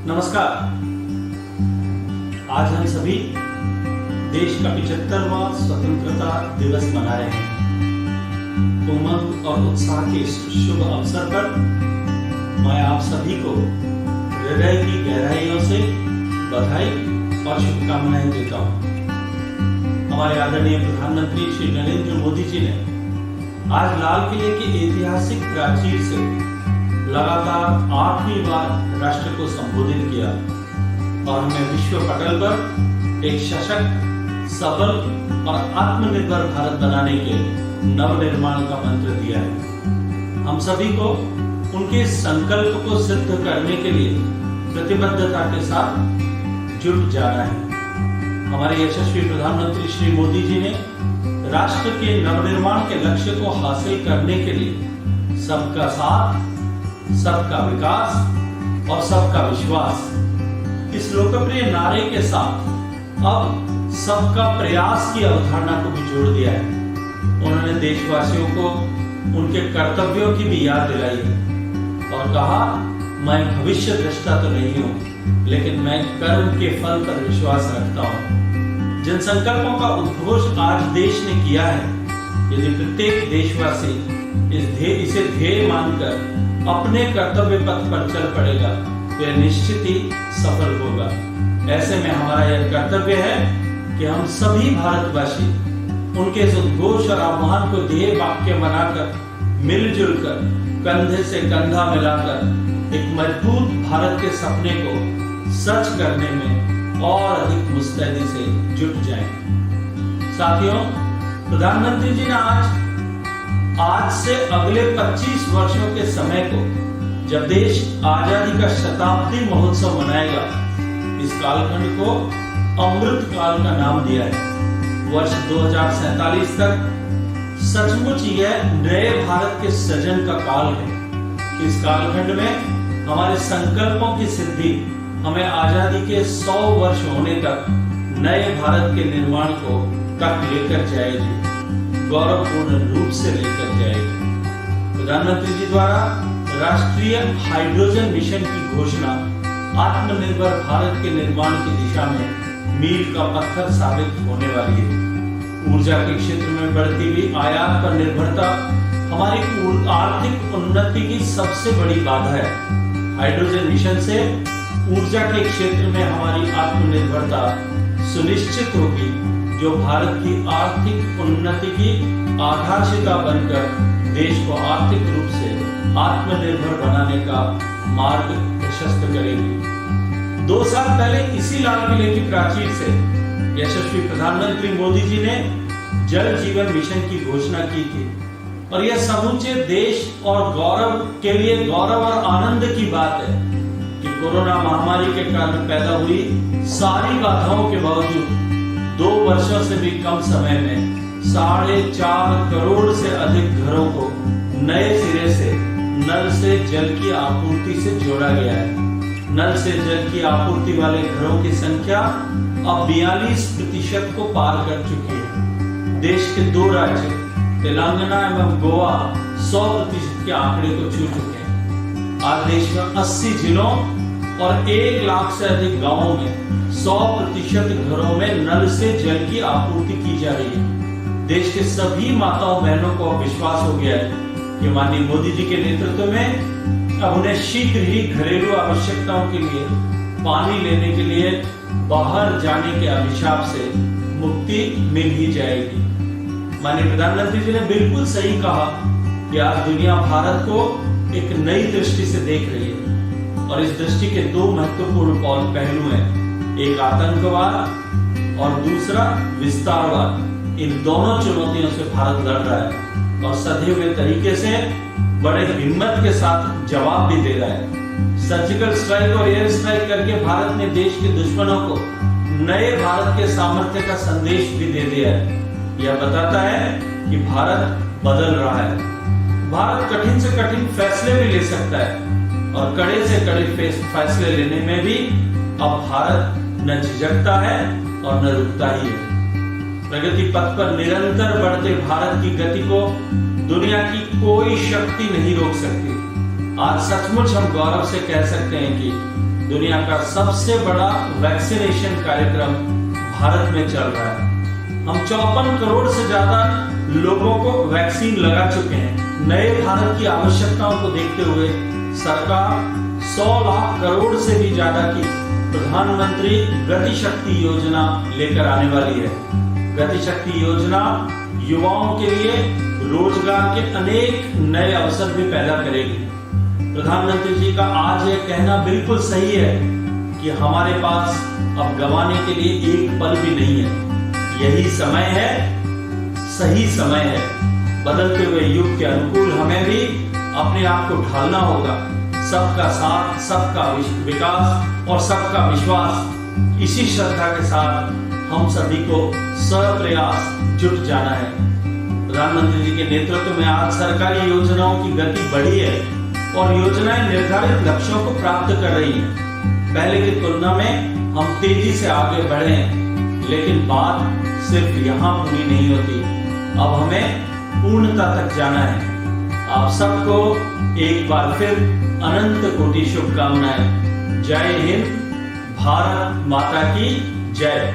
नमस्कार। आज हम सभी देश का 75वां स्वतंत्रता दिवस मना रहे हैं। उमंग और उत्साह के इस शुभ अवसर पर मैं आप सभी को हृदय की गहराइयों से बधाई और शुभकामनाएं देता हूं। हमारे आदरणीय प्रधानमंत्री श्री नरेंद्र मोदी जी ने आज लाल किले की ऐतिहासिक प्राचीर से लगातार 8वीं बार राष्ट्र को संबोधित किया और हमें विश्व पटल पर एक सशक्त, सबल और आत्मनिर्भर भारत बनाने के नवनिर्माण का मंत्र दिया है। हम सभी को उनके संकल्प को सिद्ध करने के लिए प्रतिबद्धता के साथ जुट जाना है। हमारे यशस्वी प्रधानमंत्री श्री मोदी जी ने राष्ट्र के नवनिर्माण के लक्ष्य को हासिल करने के लिए सबका साथ, सबका विकास और सबका विश्वास इस लोकप्रिय नारे के साथ अब सबका प्रयास की अवधारणा को भी जोड़ दिया है। उन्होंने देशवासियों को उनके कर्तव्यों की भी याद दिलाई है और कहा, मैं भविष्य दृष्टा तो नहीं हूं, लेकिन मैं कर्म के फल पर विश्वास रखता हूं। जिन संकल्पों का उद्घोष आज देश ने किया है, यदि प्रत्येक देशवासी इसे ध्येय मानकर अपने कर्तव्य पथ पर चल पड़ेगा तो यह निश्चित ही सफल होगा। ऐसे में हमारा यह कर्तव्य है कि हम सभी भारतवासी उनके इस उद्घोष और आह्वान को ध्येय वाक्य बनाकर, मिलजुल कर, कंधे से कंधा मिलाकर एक मजबूत भारत के सपने को सच करने में और अधिक मुस्तैदी से जुट जाएं। साथियों, प्रधानमंत्री जी ने आज से अगले 25 वर्षों के समय को, जब देश आजादी का शताब्दी महोत्सव मनाएगा, इस कालखंड को अमृत काल का नाम दिया है। वर्ष 2047 तक सचमुच यह नए भारत के सृजन का काल है। इस कालखंड में हमारे संकल्पों की सिद्धि हमें आजादी के 100 वर्ष होने तक नए भारत के निर्माण को तक लेकर जाएगी, गौरवपूर्ण रूप से लेकर जाएगी। प्रधानमंत्री जी द्वारा राष्ट्रीय हाइड्रोजन मिशन की घोषणा आत्मनिर्भर भारत के निर्माण की दिशा में मील का पत्थर साबित होने वाली है। ऊर्जा के क्षेत्र में बढ़ती हुई आयात पर निर्भरता हमारी आर्थिक उन्नति की सबसे बड़ी बाधा है। हाइड्रोजन मिशन से ऊर्जा के क्षेत्र में हमारी आत्मनिर्भरता सुनिश्चित होगी, जो भारत की आर्थिक उन्नति की आधारशिला बनकर देश को आर्थिक रूप से आत्मनिर्भर बनाने का मार्ग प्रशस्त करेगी। 2 साल पहले इसी लाल किले की प्राचीर से यशस्वी प्रधानमंत्री मोदी जी ने जल जीवन मिशन की घोषणा की थी और यह समूचे देश और गौरव के लिए गौरव और आनंद की बात है कि कोरोना महामारी के कारण पैदा हुई सारी बाधाओं के बावजूद 2 वर्षों से भी कम समय में 4.5 करोड़ से अधिक घरों को नए सिरे से नल से जल की आपूर्ति से जोड़ा गया है। नल से जल की आपूर्ति वाले घरों की संख्या अब 42% को पार कर चुकी है। देश के 2 राज्य तेलंगाना एवं गोवा 100% के आंकड़े को छू चुके हैं। आज देश में 80 जिलों और 1 लाख से अधिक गांवों में 100% घरों में नल से जल की आपूर्ति की जा रही है। देश के सभी माताओं बहनों को विश्वास हो गया है कि माननीय मोदी जी के नेतृत्व में अब उन्हें शीघ्र ही घरेलू आवश्यकताओं के लिए पानी लेने के लिए बाहर जाने के अभिशाप से मुक्ति मिल ही जाएगी। माननीय प्रधानमंत्री जी ने बिल्कुल सही कहा कि आज दुनिया भारत को एक नई दृष्टि से देख रही है और इस दृष्टि के 2 महत्वपूर्ण पहलू हैं। एक आतंकवाद और दूसरा विस्तारवाद। इन दोनों चुनौतियों से भारत लड़ रहा है और सधे हुए तरीके से बड़े हिम्मत के साथ जवाब भी दे रहा है। सर्जिकल स्ट्राइक और एयर स्ट्राइक करके भारत ने देश के दुश्मनों को नए भारत के सामर्थ्य का संदेश भी दे दिया है। यह बताता है कि भारत बदल रहा है। भारत कठिन से कठिन फैसले भी ले सकता है और कड़े से कड़े फैसले लेने में भी अब भारत न झिझकता है और न रुकता ही है। प्रगति पथ पर निरंतर बढ़ते भारत की गति को दुनिया की कोई शक्ति नहीं रोक सकती। आज सचमुच हम गौरव से कह सकते हैं कि दुनिया का सबसे बड़ा वैक्सीनेशन कार्यक्रम भारत में चल रहा है। हम 54 करोड़ से ज्यादा लोगों को वैक्सीन लगा चुके हैं। नए भारत की आवश्यकताओं को देखते हुए सरकार 100 लाख करोड़ से भी ज्यादा की प्रधानमंत्री गति शक्ति योजना लेकर आने वाली है। गति शक्ति योजना युवाओं के लिए रोजगार के अनेक नए अवसर भी पैदा करेगी। प्रधानमंत्री जी का आज यह कहना बिल्कुल सही है कि हमारे पास अब गंवाने के लिए एक पल भी नहीं है। यही समय है, सही समय है। बदलते हुए युग के अनुकूल हमें भी अपने आप को ढालना होगा। सबका साथ, सबका विकास और सबका विश्वास, इसी श्रद्धा के साथ हम सभी को सप्रयास जुट जाना है। प्रधानमंत्री जी के नेतृत्व में आज सरकारी योजनाओं की गति बढ़ी है और योजनाएं निर्धारित लक्ष्यों को प्राप्त कर रही हैं। पहले की तुलना में हम तेजी से आगे बढ़े हैं, लेकिन बात सिर्फ यहाँ पूरी नहीं होती। अब हमें पूर्णता तक जाना है। आप सबको एक बार फिर अनंत कोटि शुभकामनाएं। जय हिंद, भारत माता की जय।